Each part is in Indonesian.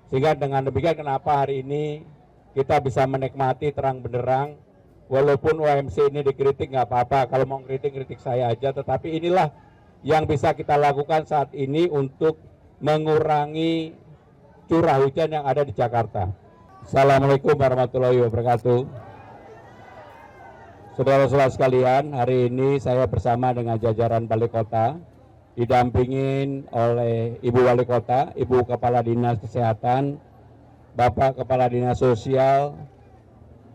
Sehingga dengan demikian kenapa hari ini kita bisa menikmati terang benderang, walaupun OMC ini dikritik nggak apa-apa, kalau mau kritik saya aja, tetapi inilah yang bisa kita lakukan saat ini untuk mengurangi curah hujan yang ada di Jakarta. Assalamualaikum warahmatullahi wabarakatuh. Saudara-saudara sekalian, hari ini saya bersama dengan jajaran Balai Kota, didampingin oleh Ibu Wali Kota, Ibu Kepala Dinas Kesehatan, Bapak Kepala Dinas Sosial,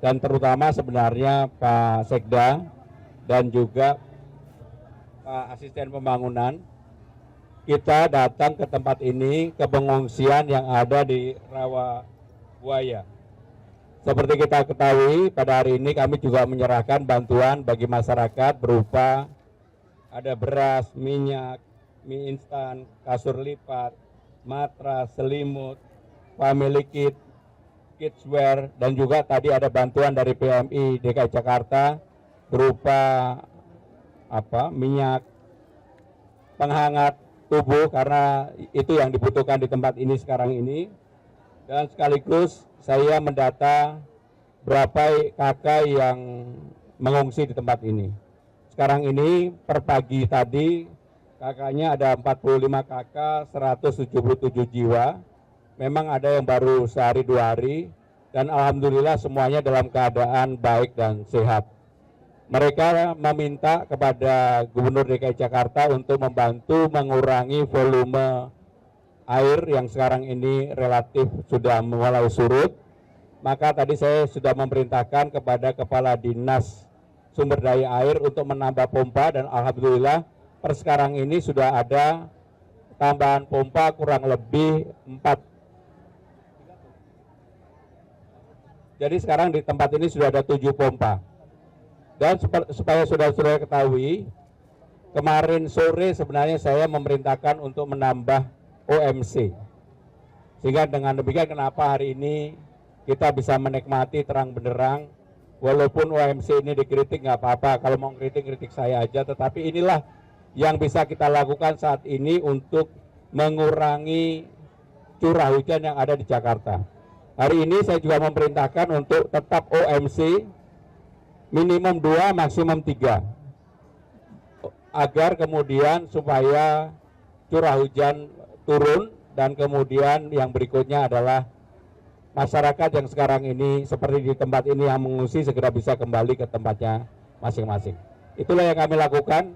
dan terutama sebenarnya Pak Sekda dan juga Pak Asisten Pembangunan. Kita datang ke tempat ini, ke pengungsian yang ada di Rawabuaya. Seperti kita ketahui, pada hari ini kami juga menyerahkan bantuan bagi masyarakat berupa ada beras, minyak, mie instan, kasur lipat, matras, selimut, family kit, kidswear, dan juga tadi ada bantuan dari PMI DKI Jakarta berupa minyak penghangat tubuh, karena itu yang dibutuhkan di tempat ini sekarang ini. Dan sekaligus saya mendata berapa kakak yang mengungsi di tempat ini. Sekarang ini per pagi tadi kakaknya ada 45 kakak, 177 jiwa. Memang ada yang baru sehari 2 hari, dan alhamdulillah semuanya dalam keadaan baik dan sehat. Mereka meminta kepada Gubernur DKI Jakarta untuk membantu mengurangi volume air yang sekarang ini relatif sudah mulai surut. Maka tadi saya sudah memerintahkan kepada Kepala Dinas Sumber Daya Air untuk menambah pompa, dan alhamdulillah per sekarang ini sudah ada tambahan pompa kurang lebih 4. Jadi sekarang di tempat ini sudah ada 7 pompa. Dan supaya saudara-saudara ketahui, kemarin sore sebenarnya saya memerintahkan untuk menambah OMC. Sehingga dengan demikian kenapa hari ini kita bisa menikmati terang benderang, walaupun OMC ini dikritik nggak apa-apa, kalau mau kritik saya aja, tetapi inilah yang bisa kita lakukan saat ini untuk mengurangi curah hujan yang ada di Jakarta. Hari ini saya juga memerintahkan untuk tetap OMC minimum 2, maksimum 3, agar kemudian supaya curah hujan turun, dan kemudian yang berikutnya adalah masyarakat yang sekarang ini seperti di tempat ini yang mengungsi segera bisa kembali ke tempatnya masing-masing. Itulah yang kami lakukan.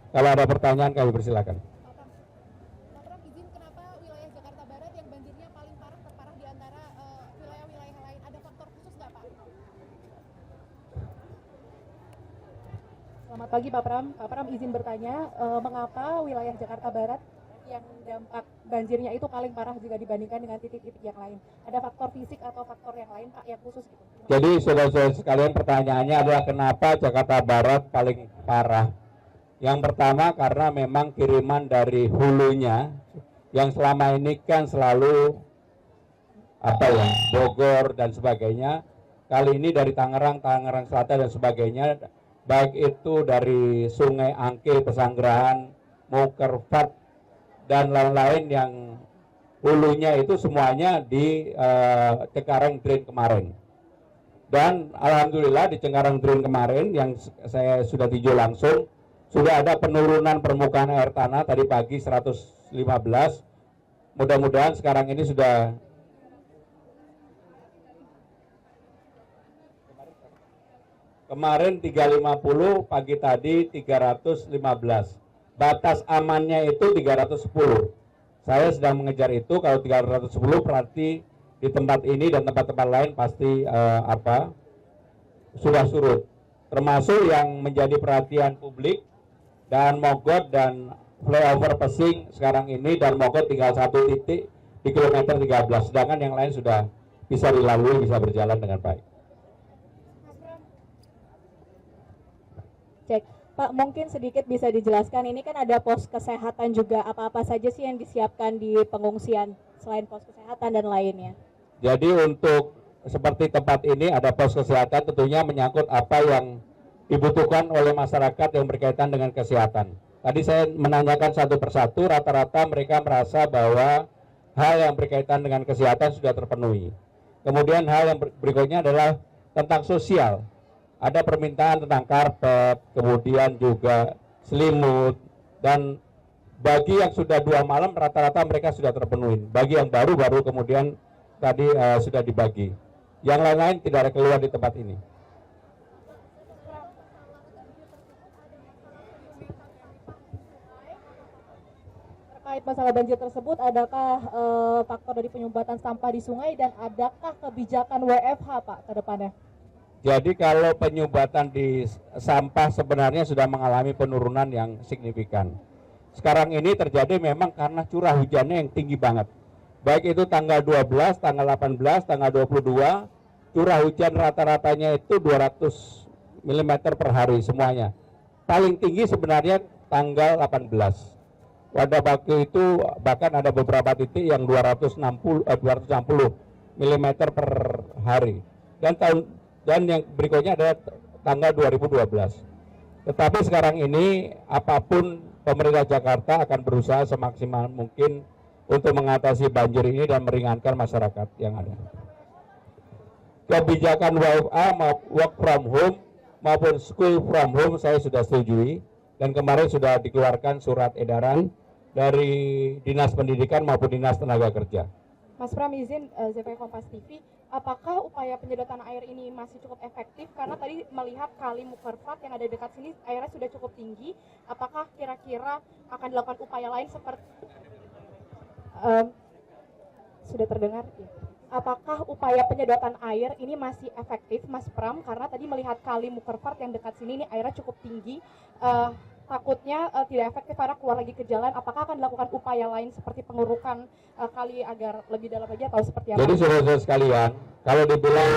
Kalau ada pertanyaan kami persilakan. Pak, izin, kenapa wilayah Jakarta Barat yang banjirnya paling terparah di antara wilayah-wilayah lain? Ada faktor khusus nggak, Pak? Selamat pagi Pak Pram. Pak Pram izin bertanya, mengapa wilayah Jakarta Barat yang dampak banjirnya itu paling parah jika dibandingkan dengan titik-titik yang lain? Ada faktor fisik atau faktor yang lain, Pak, yang khusus gitu? Jadi saudara-saudara sekalian, pertanyaannya adalah kenapa Jakarta Barat paling parah? Yang pertama karena memang kiriman dari hulunya yang selama ini kan selalu Bogor dan sebagainya. Kali ini dari Tangerang Selatan dan sebagainya, baik itu dari Sungai Angke, Pesanggerahan, Mokerfat, dan lain-lain yang hulunya itu semuanya di Cengkareng Drain kemarin. Dan alhamdulillah di Cengkareng Drain kemarin yang saya sudah tinjau langsung, sudah ada penurunan permukaan air tanah tadi pagi 115. Mudah-mudahan sekarang ini sudah kemarin 350, pagi tadi 315. Batas amannya itu 310. Saya sedang mengejar itu. Kalau 310 berarti di tempat ini dan tempat-tempat lain pasti sudah surut. Termasuk yang menjadi perhatian publik, dan Mogot dan flyover Pesing sekarang ini, dan Mogot tinggal 1 titik di kilometer 13, sedangkan yang lain sudah bisa dilalui, bisa berjalan dengan baik. Cek. Pak, mungkin sedikit bisa dijelaskan, ini kan ada pos kesehatan juga, apa-apa saja sih yang disiapkan di pengungsian selain pos kesehatan dan lainnya? Jadi untuk seperti tempat ini ada pos kesehatan, tentunya menyangkut apa yang dibutuhkan oleh masyarakat yang berkaitan dengan kesehatan. Tadi saya menanyakan satu persatu, rata-rata mereka merasa bahwa hal yang berkaitan dengan kesehatan sudah terpenuhi. Kemudian hal yang berikutnya adalah tentang sosial. Ada permintaan tentang karpet, kemudian juga selimut, dan bagi yang sudah 2 malam rata-rata mereka sudah terpenuhi. Bagi yang baru kemudian tadi sudah dibagi. Yang lain-lain tidak ada keluar di tempat ini. Terkait masalah banjir tersebut, adakah faktor dari penyumbatan sampah di sungai dan adakah kebijakan WFH Pak ke depannya? Jadi kalau penyumbatan di sampah sebenarnya sudah mengalami penurunan yang signifikan. Sekarang ini terjadi memang karena curah hujannya yang tinggi banget. Baik itu tanggal 12, tanggal 18, tanggal 22, curah hujan rata-ratanya itu 200 mm per hari semuanya. Paling tinggi sebenarnya tanggal 18. Pada waktu itu bahkan ada beberapa titik yang 260 mm per hari. Dan yang berikutnya adalah tanggal 2012. Tetapi sekarang ini apapun pemerintah Jakarta akan berusaha semaksimal mungkin untuk mengatasi banjir ini dan meringankan masyarakat yang ada. Kebijakan WFA, work from home maupun school from home saya sudah setujui, dan kemarin sudah dikeluarkan surat edaran dari Dinas Pendidikan maupun Dinas Tenaga Kerja. Mas Pram, izin ZPI Kompas TV, apakah upaya penyedotan air ini masih cukup efektif? Karena tadi melihat kali Mukerfat yang ada dekat sini airnya sudah cukup tinggi. Apakah kira-kira akan dilakukan upaya lain seperti sudah terdengar? Ya. Apakah upaya penyedotan air ini masih efektif, Mas Pram? Karena tadi melihat kali Mukerfat yang dekat sini ini airnya cukup tinggi. Takutnya tidak efektif karena keluar lagi ke jalan. Apakah akan dilakukan upaya lain seperti pengurukan kali agar lebih dalam lagi atau seperti apa? Jadi saudara-saudara sekalian, kalau dibilang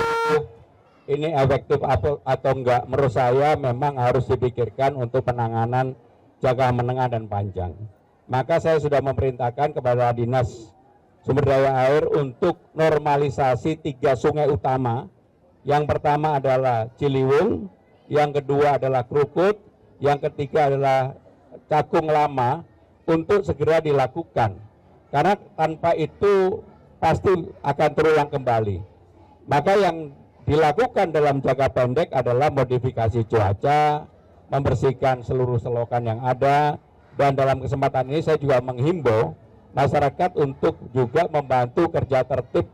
ini efektif atau enggak, menurut saya memang harus dipikirkan untuk penanganan jangka menengah dan panjang. Maka saya sudah memerintahkan kepada Dinas Sumber Daya Air untuk normalisasi 3 sungai utama. Yang pertama adalah Ciliwung, yang kedua adalah Krukut, yang ketiga adalah Cakung Lama, untuk segera dilakukan. Karena tanpa itu pasti akan terulang kembali. Maka yang dilakukan dalam jangka pendek adalah modifikasi cuaca, membersihkan seluruh selokan yang ada, dan dalam kesempatan ini saya juga menghimbau masyarakat untuk juga membantu kerja tertib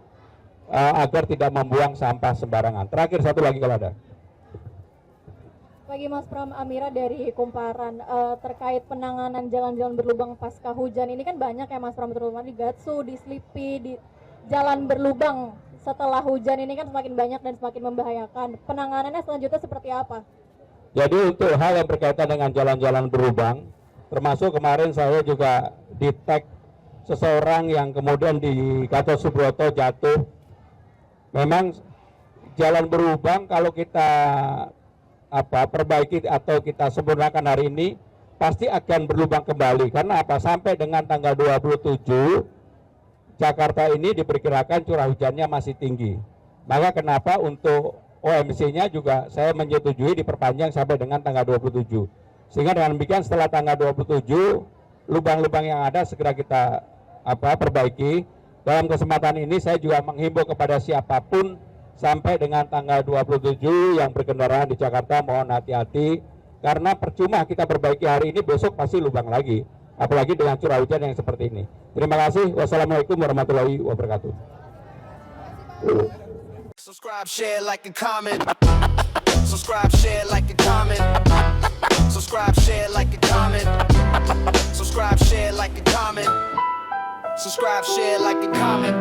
agar tidak membuang sampah sembarangan. Terakhir satu lagi kalau ada. Bagi Mas Pram, Amira dari Kumparan, terkait penanganan jalan-jalan berlubang pasca hujan ini kan banyak ya Mas Pram, terutama di Gatsu, di Slipi, di jalan berlubang setelah hujan ini kan semakin banyak dan semakin membahayakan. Penanganannya selanjutnya seperti apa? Jadi untuk hal yang berkaitan dengan jalan-jalan berlubang, termasuk kemarin saya juga di-tag seseorang yang kemudian di Gatot Subroto jatuh. Memang jalan berlubang kalau kita perbaiki atau kita sempurnakan hari ini pasti akan berlubang kembali. Karena apa? Sampai dengan tanggal 27 Jakarta ini diperkirakan curah hujannya masih tinggi. Maka kenapa untuk OMC-nya juga saya menyetujui diperpanjang sampai dengan tanggal 27. Sehingga dengan demikian setelah tanggal 27 lubang-lubang yang ada segera kita perbaiki. Dalam kesempatan ini saya juga menghimbau kepada siapapun sampai dengan tanggal 27 yang berkendaraan di Jakarta mohon hati-hati, karena percuma kita perbaiki hari ini, besok pasti lubang lagi, apalagi dengan curah hujan yang seperti ini. Terima kasih. Wassalamualaikum warahmatullahi wabarakatuh. Subscribe, share, like, and comment. Subscribe, share, like, and comment. Subscribe, share, like, and comment. Subscribe, share, like, and comment. Subscribe, share, like, and comment.